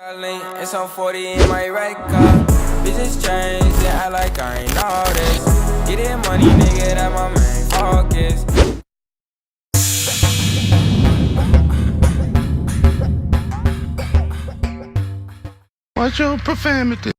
It's on 40 in my right car. Bitches change, they act like I ain't all this. Get that money, nigga, that my main focus. Watch your profanity.